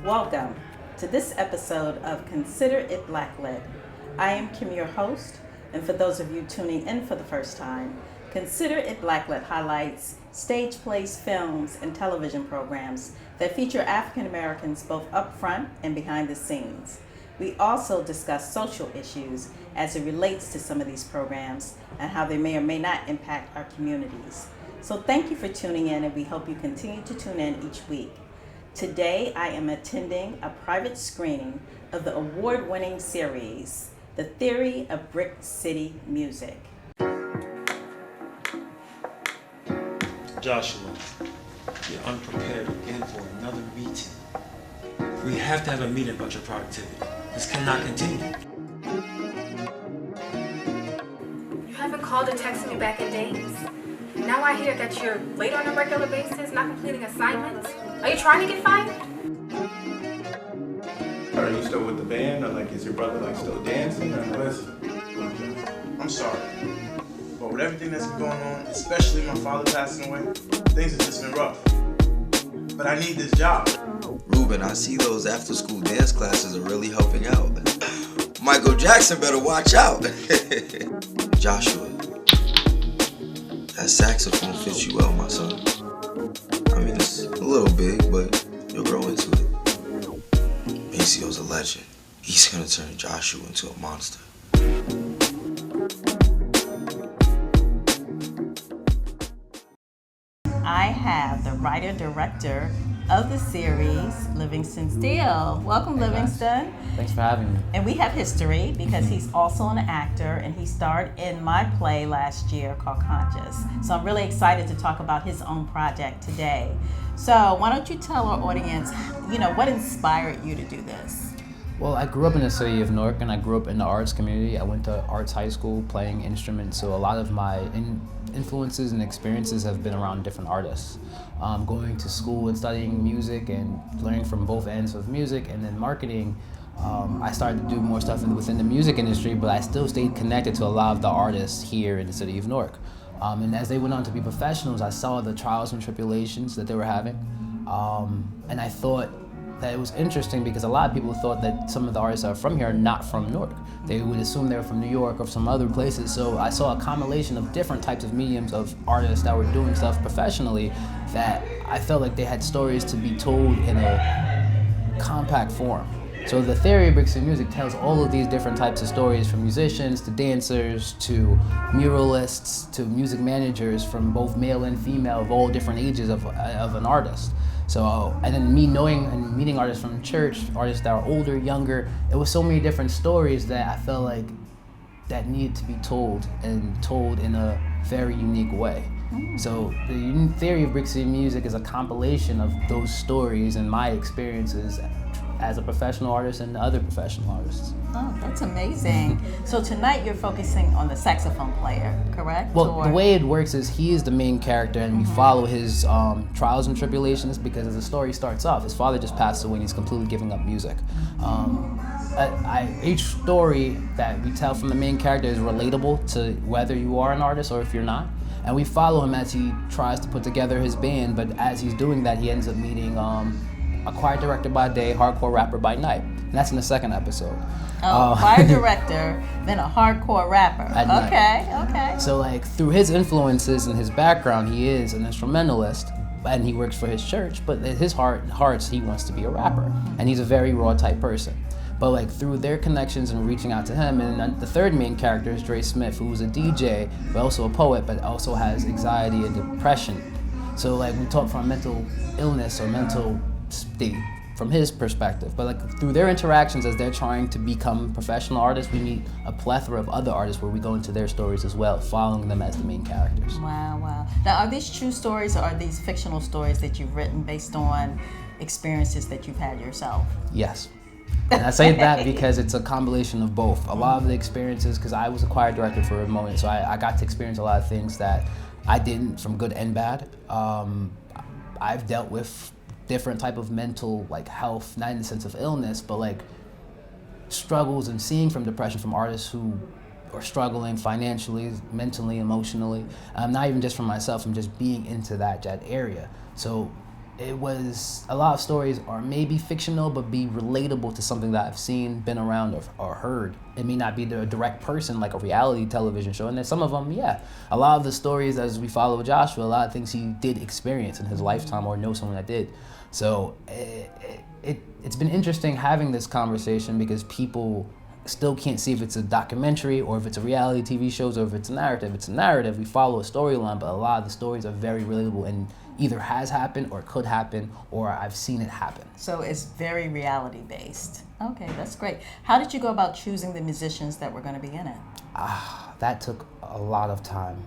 Welcome to this episode of Consider It Blacklit. I am Kim, your host, and for those of you tuning in for the first time, Consider It Blacklit highlights stage plays, films, and television programs that feature African Americans both up front and behind the scenes. We also discuss social issues as it relates to some of these programs and how they may or may not impact our communities. So thank you for tuning in, and we hope you continue to tune in each week. Today, I am attending a private screening of the award-winning series, The Theory of Brick City Music. Joshua, you're unprepared again for another meeting. We have to have a meeting about your productivity. This cannot continue. You haven't called or texted me back in days. Now I hear that you're late on a regular basis, not completing assignments. Are you trying to get fired? Are you still with the band, or is your brother still dancing? Or Listen, I'm sorry, but with everything that's been going on, especially my father passing away, things have just been rough. But I need this job. Ruben, I see those after-school dance classes are really helping out. Michael Jackson better watch out. Joshua, that saxophone fits you well, my son. I mean, it's a little big, but you'll grow into it. Macio's a legend. He's gonna turn Joshua into a monster. I have the writer-director of the series, Livingston Steele. Welcome, hey, Livingston. Thanks for having me. And we have history because he's also an actor, and he starred in my play last year called Conscious. So I'm really excited to talk about his own project today. So why don't you tell our audience, what inspired you to do this? Well, I grew up in the city of Newark, and I grew up in the arts community. I went to arts high school playing instruments, so a lot of my influences and experiences have been around different artists. Going to school and studying music and learning from both ends of music, and then marketing, I started to do more stuff within the music industry, but I still stayed connected to a lot of the artists here in the city of Newark. And as they went on to be professionals, I saw the trials and tribulations that they were having, and I thought that it was interesting because a lot of people thought that some of the artists that are from here are not from Newark. They would assume they were from New York or some other places. So I saw a combination of different types of mediums of artists that were doing stuff professionally that I felt like they had stories to be told in a compact form. So the Theory of Brick City Music tells all of these different types of stories, from musicians to dancers to muralists to music managers, from both male and female of all different ages of an artist. So, and then me knowing and meeting artists from church, artists that are older, younger, it was so many different stories that I felt like that needed to be told, and told in a very unique way. So the Theory of Brick City Music is a compilation of those stories and my experiences as a professional artist and other professional artists. Oh, that's amazing. So tonight you're focusing on the saxophone player, correct? Well, the way it works is he is the main character, and we follow his trials and tribulations, because as the story starts off, his father just passed away and he's completely giving up music. Each story that we tell from the main character is relatable to whether you are an artist or if you're not. And we follow him as he tries to put together his band, but as he's doing that, he ends up meeting a choir director by day, hardcore rapper by night. And that's in the second episode. Choir director, then a hardcore rapper. Okay. So through his influences and his background, he is an instrumentalist, and he works for his church, but in his hearts, he wants to be a rapper. And he's a very raw type person. But through their connections and reaching out to him, and the third main character is Dre Smith, who's a DJ, but also a poet, but also has anxiety and depression. So we talk from mental illness or mental state from his perspective, but through their interactions as they're trying to become professional artists, we meet a plethora of other artists where we go into their stories as well, following them as the main characters. Wow. Now, are these true stories, or are these fictional stories that you've written based on experiences that you've had yourself? Yes. And I say that because it's a combination of both. A lot of the experiences, because I was a choir director for a moment, so I got to experience a lot of things that I didn't, from good and bad. I've dealt with different type of mental health, not in the sense of illness, but struggles and seeing from depression from artists who are struggling financially, mentally, emotionally. Not even just for myself, I'm just being into that area. So it was a lot of stories are maybe fictional but be relatable to something that I've seen, been around, or heard. It may not be the direct person like a reality television show, and then some of them, yeah. A lot of the stories as we follow Joshua, a lot of things he did experience in his lifetime or know someone that did. So it's been interesting having this conversation because people still can't see if it's a documentary or if it's a reality TV shows or if it's a narrative. It's a narrative. We follow a storyline, but a lot of the stories are very relatable and either has happened or could happen or I've seen it happen. So it's very reality based. Okay, that's great. How did you go about choosing the musicians that were going to be in it? That took a lot of time.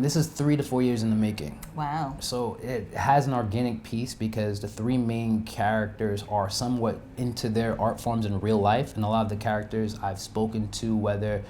This is 3 to 4 years in the making. Wow. So it has an organic piece because the 3 main characters are somewhat into their art forms in real life, and a lot of the characters I've spoken to, whether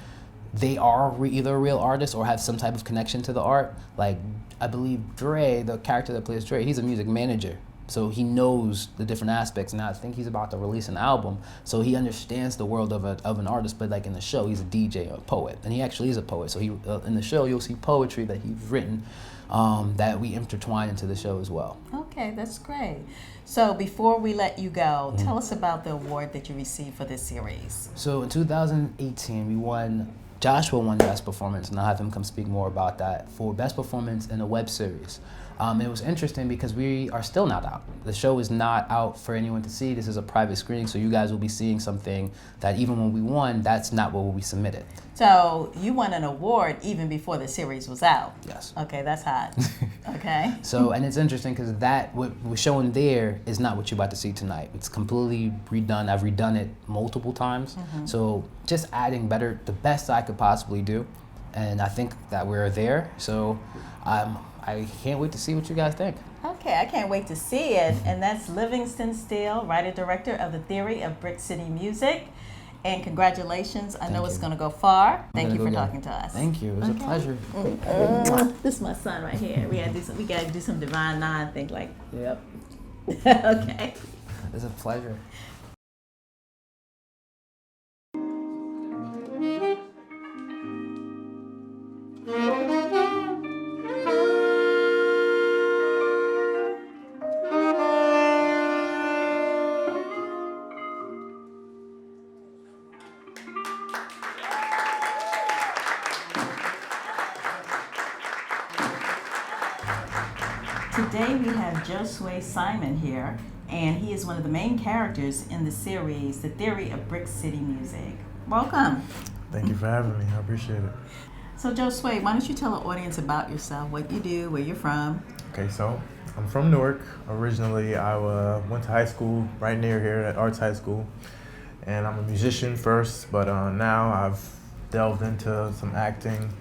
they are either real artists or have some type of connection to the art. Like, I believe Dre, the character that plays Dre, he's a music manager. So he knows the different aspects, and I think he's about to release an album. So he understands the world of an artist, but like in the show, he's a DJ or a poet, and he actually is a poet. So he in the show, you'll see poetry that he's written that we intertwine into the show as well. Okay, that's great. So before we let you go, tell us about the award that you received for this series. So in 2018, Joshua won Best Performance, and I'll have him come speak more about that, for Best Performance in a web series. It was interesting because we are still not out. The show is not out for anyone to see. This is a private screening, so you guys will be seeing something that even when we won, that's not what we submitted. So you won an award even before the series was out? Yes. Okay, that's hot. Okay. So, and it's interesting because what we're showing there is not what you're about to see tonight. It's completely redone. I've redone it multiple times. So just adding the best I could possibly do. And I think that we're there. So I can't wait to see what you guys think. Okay, I can't wait to see it. And that's Livingston Steele, writer-director of The Theory of Brick City Music. And congratulations. I know it's going to go far. Thank you for talking to us. Thank you. It was a pleasure. This is my son right here. We got to do some Divine Nine thing like, Yep. okay. It's a pleasure. Today we have Josue Simon here, and he is one of the main characters in the series, The Theory of Brick City Music. Welcome. Thank you for having me. I appreciate it. So Josue, why don't you tell the audience about yourself, what you do, where you're from? Okay, so I'm from Newark. Originally, I went to high school right near here at Arts High School, and I'm a musician first, but now I've delved into some acting.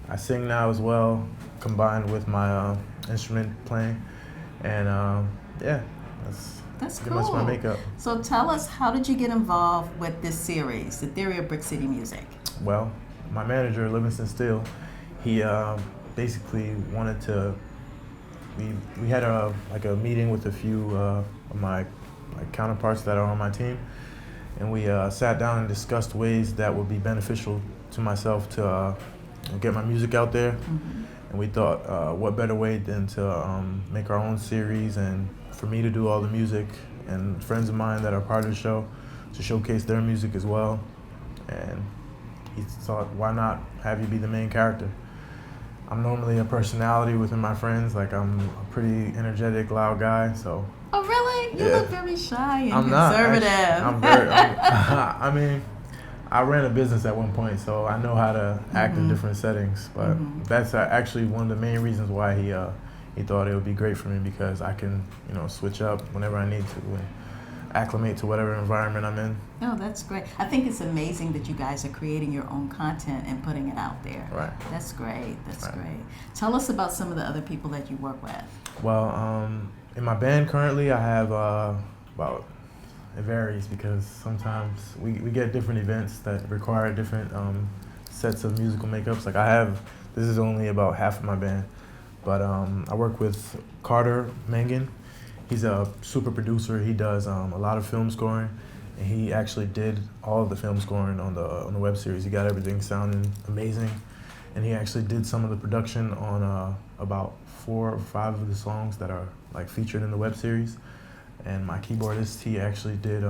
I sing now as well, combined with my instrument playing, and yeah, that's pretty much my makeup. So tell us, how did you get involved with this series, The Theory of Brick City Music? Well, my manager, Livingston Steele, he basically wanted to. We had a meeting with a few of my counterparts that are on my team, and we sat down and discussed ways that would be beneficial to myself to get my music out there. And we thought, what better way than to make our own series, and for me to do all the music, and friends of mine that are part of the show to showcase their music as well. And he thought, why not have you be the main character? I'm normally a personality within my friends. Like, I'm a pretty energetic, loud guy, so. Oh, really? You look very shy and I'm conservative. I mean, I ran a business at one point, so I know how to act in different settings. But that's actually one of the main reasons why he thought it would be great for me, because I can, switch up whenever I need to and acclimate to whatever environment I'm in. Oh, that's great. I think it's amazing that you guys are creating your own content and putting it out there. Right. That's great. That's great. Tell us about some of the other people that you work with. Well, in my band currently, I have it varies, because sometimes we get different events that require different sets of musical makeups. Like this is only about half of my band, but I work with Carter Mangan. He's a super producer. He does a lot of film scoring, and he actually did all of the film scoring on the web series. He got everything sounding amazing. and he actually did some of the production on about 4 or 5 of the songs that are like featured in the web series. And my keyboardist, he actually did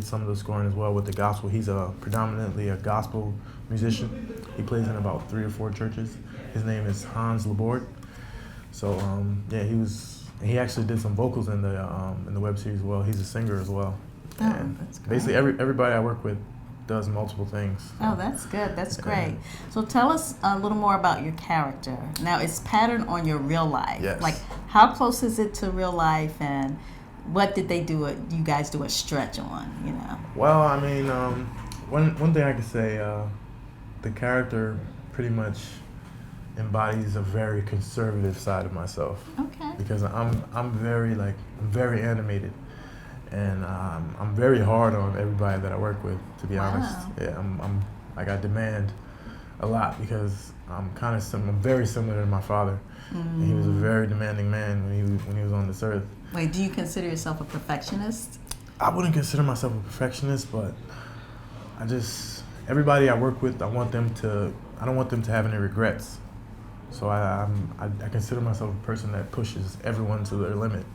some of the scoring as well with the gospel. He's predominantly a gospel musician. He plays in about 3 or 4 churches. His name is Hans Laborde. So yeah, he actually did some vocals in the web series as well. He's a singer as well. Oh, and that's great. basically everybody I work with does multiple things. Oh, that's good. That's great. So tell us a little more about your character. Now, it's patterned on your real life. Yes. Like, how close is it to real life, and what did you guys do a stretch on, you know? Well, I mean, one thing I could say, the character pretty much embodies a very conservative side of myself. Okay. Because I'm very animated, and I'm very hard on everybody that I work with. To be honest, yeah, I demand a lot because I'm very similar to my father. And he was a very demanding man when he was on this earth. Wait, do you consider yourself a perfectionist? I wouldn't consider myself a perfectionist, but everybody I work with, I don't want them to have any regrets. So I consider myself a person that pushes everyone to their limit.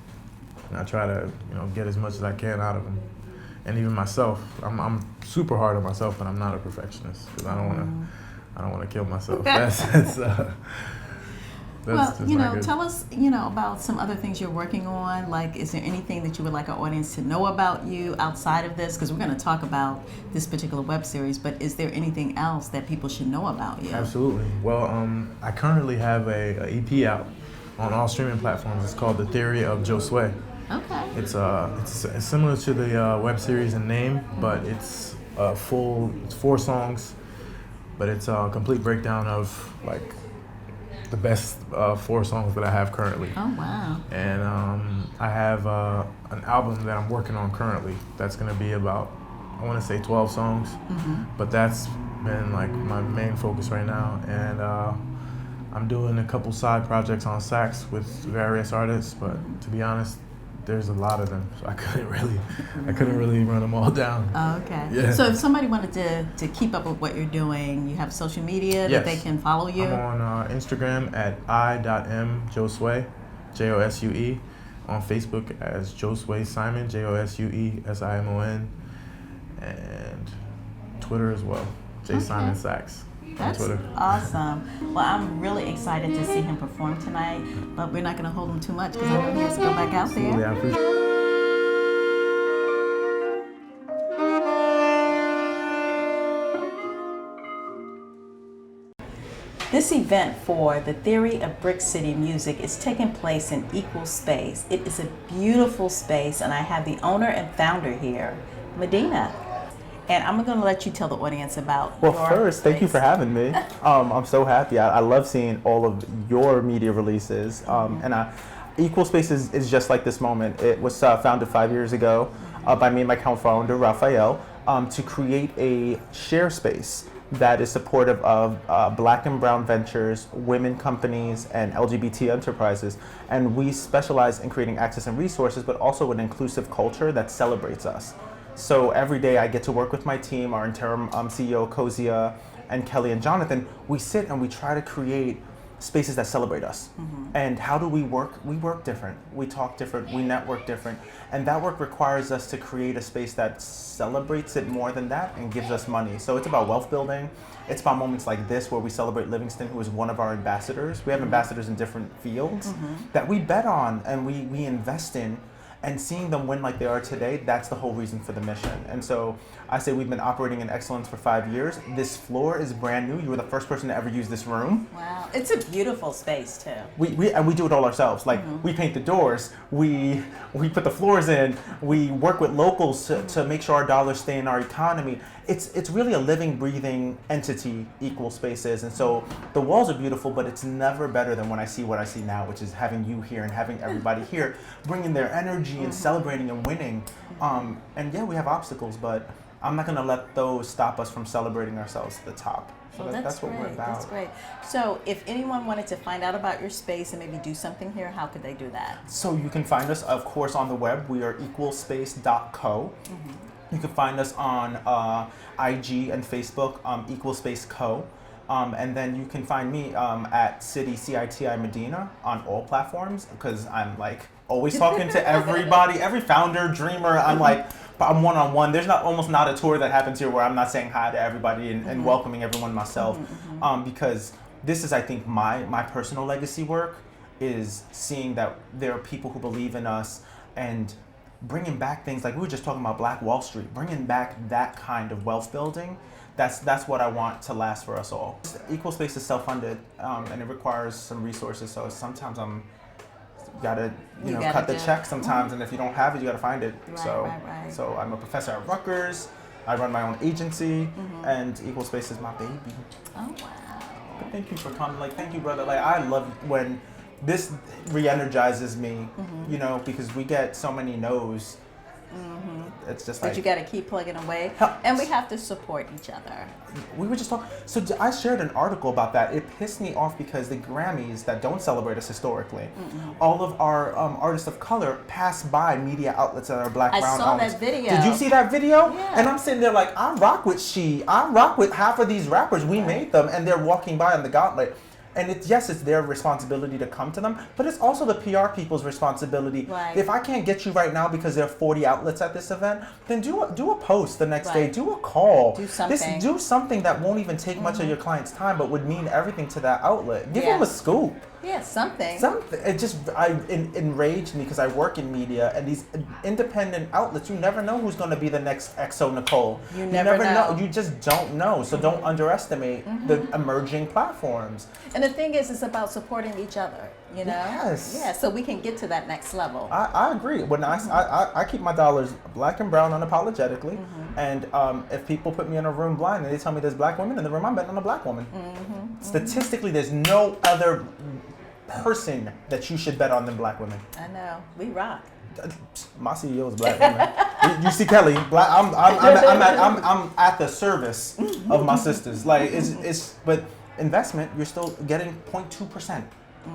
And I try to, get as much as I can out of them. And even myself, I'm super hard on myself, but I'm not a perfectionist because I don't want to kill myself. Tell us, about some other things you're working on. Like, is there anything that you would like our audience to know about you outside of this? Because we're going to talk about this particular web series, but is there anything else that people should know about you? Absolutely. Well, I currently have a EP out on all streaming platforms. It's called The Theory of Josue. Okay. It's similar to the web series in name, but it's 4 songs, but it's a complete breakdown of like the best 4 songs that I have currently. Oh, wow. And I have an album that I'm working on currently that's going to be about, I want to say 12 songs, but that's been like my main focus right now. And I'm doing a couple side projects on sax with various artists, but to be honest, there's a lot of them, so I couldn't really run them all down. Oh, okay. Yeah. So if somebody wanted to keep up with what you're doing, you have social media that they can follow you? I'm on Instagram at i.mjosue, Josue, on Facebook as Josue Simon, Josue Simon, and Twitter as well, Simon Sax. That's awesome. Well, I'm really excited to see him perform tonight, but we're not going to hold him too much because I know he has to go back out there. Yeah, I appreciate it. This event for The Theory of Brick City Music is taking place in Equal Space. It is a beautiful space, and I have the owner and founder here, Medina. And I'm going to let you tell the audience about Well, first, thank you for having me. I'm so happy. I love seeing all of your media releases. Equal Space is just like this moment. It was founded 5 years ago by me and my co-founder, Raphael, to create a share space that is supportive of Black and Brown ventures, women companies, and LGBT enterprises. And we specialize in creating access and resources, but also an inclusive culture that celebrates us. So every day I get to work with my team, our interim CEO, Kozia, and Kelly and Jonathan. We sit and we try to create spaces that celebrate us. And how do we work? We work different. We talk different. We network different. And that work requires us to create a space that celebrates it more than that and gives us money. So it's about wealth building. It's about moments like this where we celebrate Livingston, who is one of our ambassadors. We have ambassadors in different fields that we bet on and we invest in. And seeing them win like they are today, that's the whole reason for the mission. And so I say we've been operating in excellence for 5 years. This floor is brand new. You were the first person to ever use this room. Wow, it's a beautiful space too. We do it all ourselves. Like we paint the doors, we put the floors in, we work with locals to make sure our dollars stay in our economy. It's really a living, breathing entity, Equal Space is. And so the walls are beautiful, but it's never better than when I see what I see now, which is having you here and having everybody here, bringing their energy and celebrating and winning. And yeah, we have obstacles, but I'm not gonna let those stop us from celebrating ourselves at the top. So that's what we're about. That's great. So if anyone wanted to find out about your space and maybe do something here, how could they do that? So you can find us, of course, on the web. We are equalspace.co. You can find us on IG and Facebook, Equal Space Co. And then you can find me at City CITI Medina on all platforms, because I'm like always talking to everybody, every founder, dreamer. I'm one-on-one. There's almost not a tour that happens here where I'm not saying hi to everybody and welcoming everyone myself. Because this is, I think, my personal legacy work, is seeing that there are people who believe in us and bringing back things like we were just talking about Black Wall Street, bringing back that kind of wealth building. That's what I want to last for us all. Equal Space is self-funded, and it requires some resources. So sometimes you gotta cut the check sometimes, and if you don't have it, you gotta find it. Right. So I'm a professor at Rutgers. I run my own agency, and Equal Space is my baby. Oh wow! But thank you for coming. Thank you, brother. I love when this re-energizes me, because we get so many no's. It's just but you got to keep plugging away, and we have to support each other. We were just talking. So I shared an article about that. It pissed me off because the Grammys that don't celebrate us historically, all of our artists of color pass by media outlets that are Black, brown owned. I saw that video. Did you see that video? Yeah. And I'm sitting there like, I rock with half of these rappers. We made them, and they're walking by on the gauntlet. And it's their responsibility to come to them, but it's also the PR people's responsibility. Right. If I can't get you right now because there are 40 outlets at this event, then do a post the next day, do a call. Do something. Do something that won't even take much of your client's time, but would mean everything to that outlet. Give them a scoop. Yeah, something. It just enraged me because I work in media, and these independent outlets, you never know who's going to be the next XO Nicole. You never know. You just don't know. So don't underestimate the emerging platforms. And the thing is, it's about supporting each other. Yes. Yeah. So we can get to that next level. I agree. When I keep my dollars Black and brown unapologetically, and if people put me in a room blind and they tell me there's Black women in the room, I'm betting on a Black woman. Statistically, there's no other person that you should bet on than Black women. I know. We rock. My CEO is a Black woman. You see Kelly, Black. I'm at the service of my sisters. But investment, you're still getting 0.2%.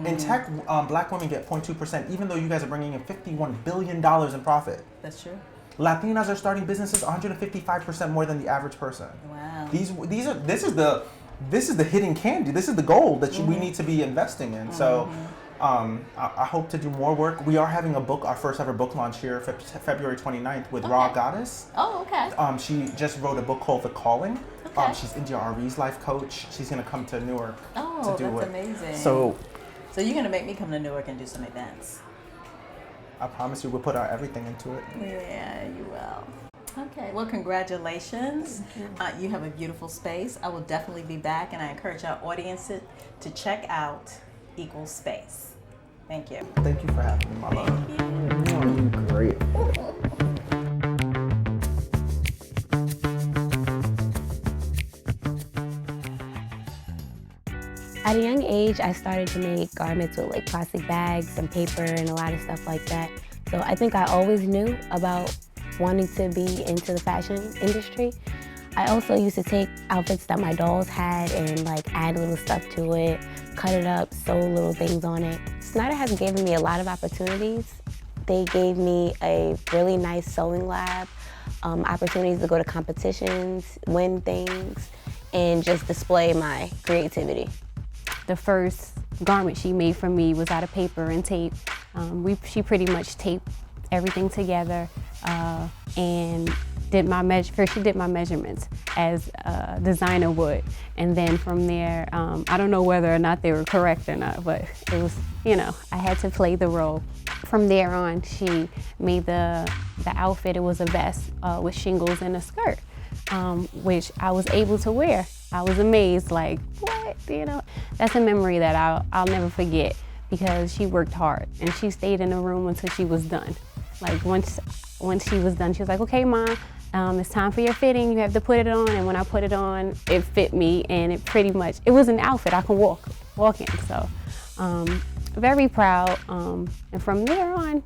In tech, Black women get 0.2%, even though you guys are bringing in $51 billion in profit. That's true. Latinas are starting businesses 155% more than the average person. Wow. This is the hidden candy. This is the gold that we need to be investing in. So I hope to do more work. We are having our first ever book launch here, February 29th with Raw Goddess. Oh, okay. She just wrote a book called The Calling. Okay. She's India Ari's life coach. She's gonna come to Newark to do that's it. amazing. So you're gonna make me come to Newark and do some events. I promise you, we'll put our everything into it. Yeah, you will. Okay, well, congratulations. You have a beautiful space. I will definitely be back, and I encourage our audience to check out Equal Space. Thank you. Thank you for having me, my love. Thank you. Great. At a young age, I started to make garments with plastic bags and paper and a lot of stuff like that. So I think I always knew about wanting to be into the fashion industry. I also used to take outfits that my dolls had and add little stuff to it, cut it up, sew little things on it. Snyder has given me a lot of opportunities. They gave me a really nice sewing lab, opportunities to go to competitions, win things, and just display my creativity. The first garment she made for me was out of paper and tape. She pretty much taped everything together and first she did my measurements as a designer would. And then from there, I don't know whether or not they were correct or not, but it was, I had to play the role. From there on, she made the outfit. It was a vest with shingles and a skirt, which I was able to wear. I was amazed, what, That's a memory that I'll never forget because she worked hard and she stayed in the room until she was done. Once she was done, she was like, okay, Mom, it's time for your fitting. You have to put it on. And when I put it on, it fit me and it was an outfit I could walk in. So very proud. And from there on,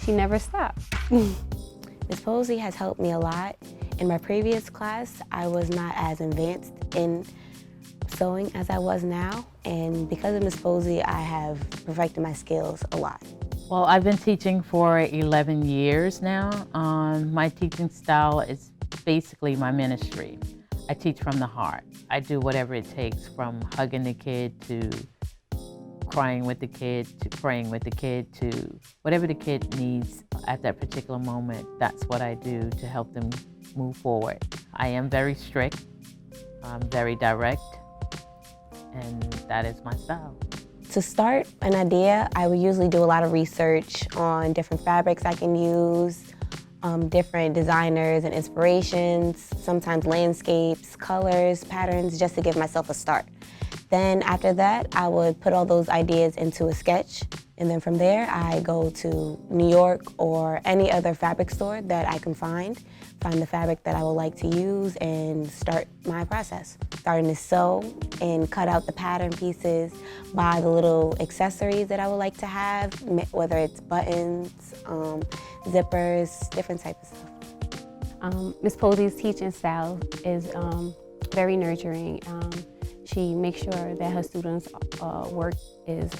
she never stopped. Ms. Posey has helped me a lot. In my previous class, I was not as advanced in sewing as I was now. And because of Ms. Posey, I have perfected my skills a lot. Well, I've been teaching for 11 years now. My teaching style is basically my ministry. I teach from the heart. I do whatever it takes, from hugging the kid to crying with the kid to praying with the kid to whatever the kid needs at that particular moment. That's what I do to help them move forward. I am very strict, I'm very direct, and that is my style. To start an idea, I would usually do a lot of research on different fabrics I can use, different designers and inspirations, sometimes landscapes, colors, patterns, just to give myself a start. Then after that, I would put all those ideas into a sketch, and then from there, I go to New York or any other fabric store that I can find the fabric that I would like to use, and start my process. Starting to sew and cut out the pattern pieces, buy the little accessories that I would like to have, whether it's buttons, zippers, different types of stuff. Ms. Posey's teaching style is very nurturing. She makes sure that her students' work is,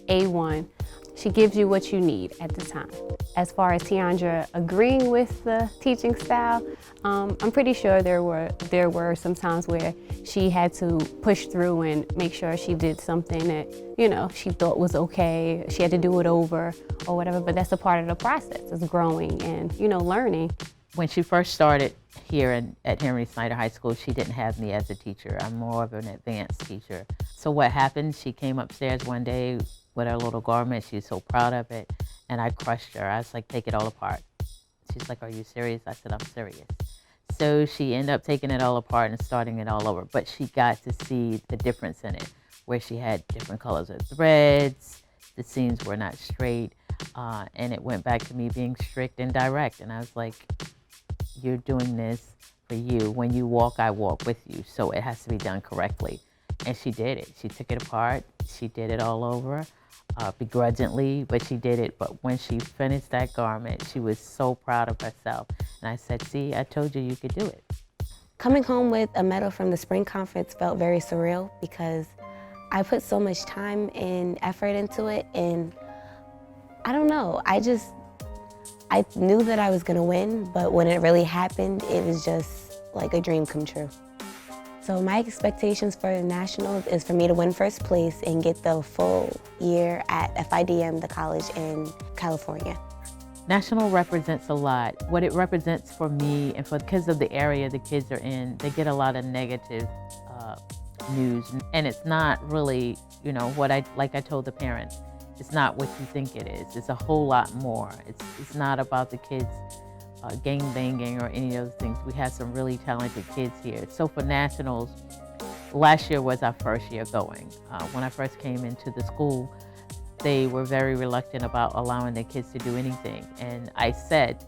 A1. She gives you what you need at the time. As far as Tiandra agreeing with the teaching style, I'm pretty sure there were some times where she had to push through and make sure she did something that, she thought was okay. She had to do it over or whatever, but that's a part of the process. It's growing and, learning. When she first started here at Henry Snyder High School, she didn't have me as a teacher. I'm more of an advanced teacher. So what happened, she came upstairs one day with her little garment. She's so proud of it, and I crushed her. I was like, take it all apart. She's like, are you serious? I said, I'm serious. So she ended up taking it all apart and starting it all over, but she got to see the difference in it, where she had different colors of threads, the seams were not straight, and it went back to me being strict and direct, and I was like, you're doing this for you. When you walk, I walk with you, so it has to be done correctly. And she did it. She took it apart. She did it all over, begrudgingly, but she did it. But when she finished that garment, she was so proud of herself. And I said, see, I told you you could do it. Coming home with a medal from the spring conference felt very surreal, because I put so much time and effort into it, and I don't know, I knew that I was gonna win, but when it really happened, it was just like a dream come true. So my expectations for the Nationals is for me to win first place and get the full year at FIDM, the college in California. National represents a lot. What it represents for me, and for because of the area the kids are in, they get a lot of negative news, and it's not really, like I told the parents, it's not what you think it is. It's a whole lot more. It's not about the kids gang banging or any of those things. We have some really talented kids here. So for Nationals, last year was our first year going. When I first came into the school, they were very reluctant about allowing their kids to do anything. And I said,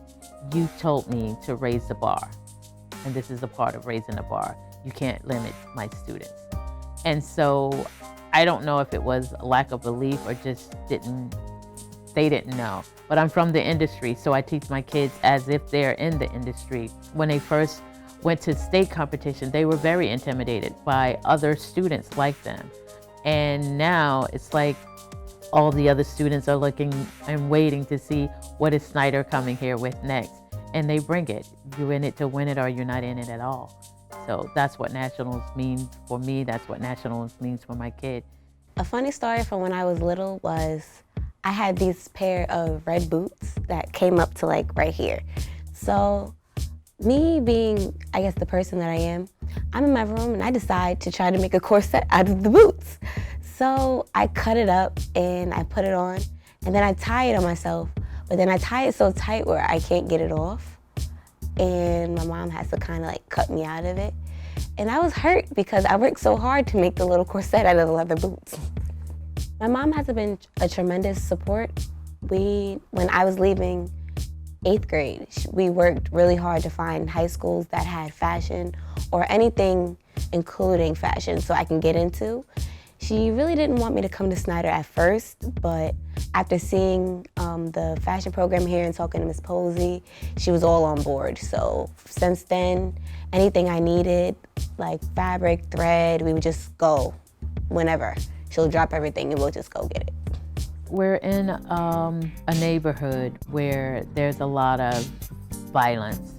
you told me to raise the bar. And this is a part of raising the bar. You can't limit my students. And so I don't know if it was a lack of belief or just they didn't know. But I'm from the industry, so I teach my kids as if they're in the industry. When they first went to state competition, they were very intimidated by other students like them. And now it's like all the other students are looking and waiting to see what is Snyder coming here with next. And they bring it. You're in it to win it, or you're not in it at all. So that's what Nationals means for me. That's what Nationals means for my kid. A funny story from when I was little was I had these pair of red boots that came up to like right here. So me being, I guess, the person that I am, I'm in my room and I decide to try to make a corset out of the boots. So I cut it up and I put it on, and then I tie it on myself, but then I tie it so tight where I can't get it off. And my mom has to kind of like cut me out of it. And I was hurt because I worked so hard to make the little corset out of the leather boots. My mom has been a tremendous support. When I was leaving 8th grade, we worked really hard to find high schools that had fashion or anything including fashion so I can get into. She really didn't want me to come to Snyder at first, but after seeing the fashion program here and talking to Ms. Posey, she was all on board. So since then, anything I needed, like fabric, thread, we would just go whenever. She'll drop everything and we'll just go get it. We're in a neighborhood where there's a lot of violence,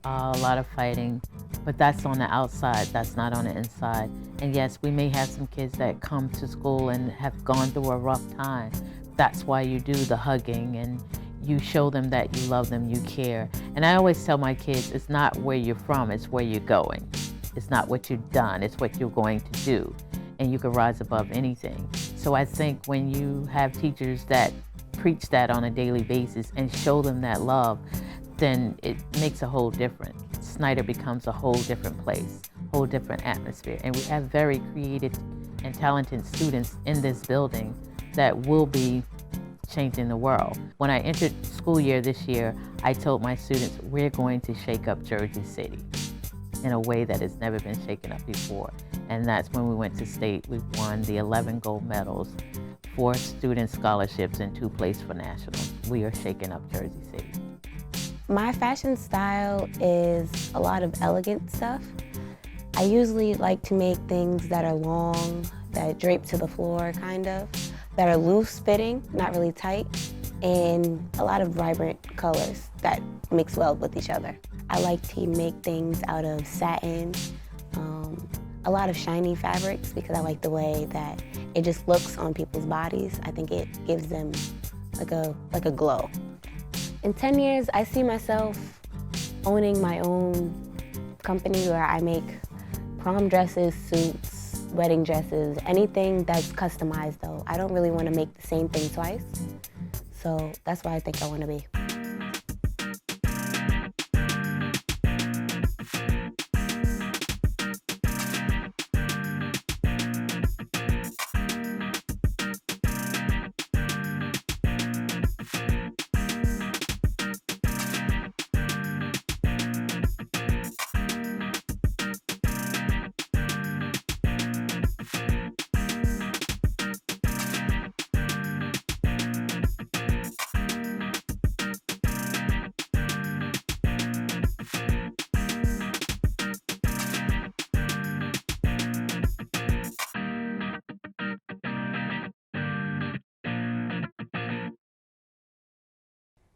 a lot of fighting, but that's on the outside, that's not on the inside. And yes, we may have some kids that come to school and have gone through a rough time. That's why you do the hugging and you show them that you love them, you care. And I always tell my kids, it's not where you're from, it's where you're going. It's not what you've done, it's what you're going to do. And you can rise above anything. So I think when you have teachers that preach that on a daily basis and show them that love, then it makes a whole difference. Snyder becomes a whole different place, whole different atmosphere. And we have very creative and talented students in this building that will be changing the world. When I entered school year this year, I told my students, we're going to shake up Jersey City in a way that has never been shaken up before. And that's when we went to state. We won the 11 gold medals, 4 student scholarships, and 2 placed for nationals. We are shaking up Jersey City. My fashion style is a lot of elegant stuff. I usually like to make things that are long, that drape to the floor, kind of, that are loose fitting, not really tight, and a lot of vibrant colors that mix well with each other. I like to make things out of satin, a lot of shiny fabrics, because I like the way that it just looks on people's bodies. I think it gives them like a glow. In 10 years, I see myself owning my own company where I make prom dresses, suits, wedding dresses, anything that's customized though. I don't really want to make the same thing twice. So that's where I think I want to be.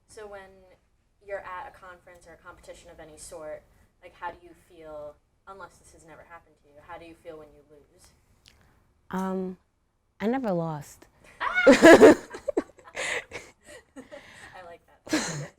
So when you're at a conference or a competition of any sort, like how do you feel, unless this has never happened to you, how do you feel when you lose? I never lost. I like that.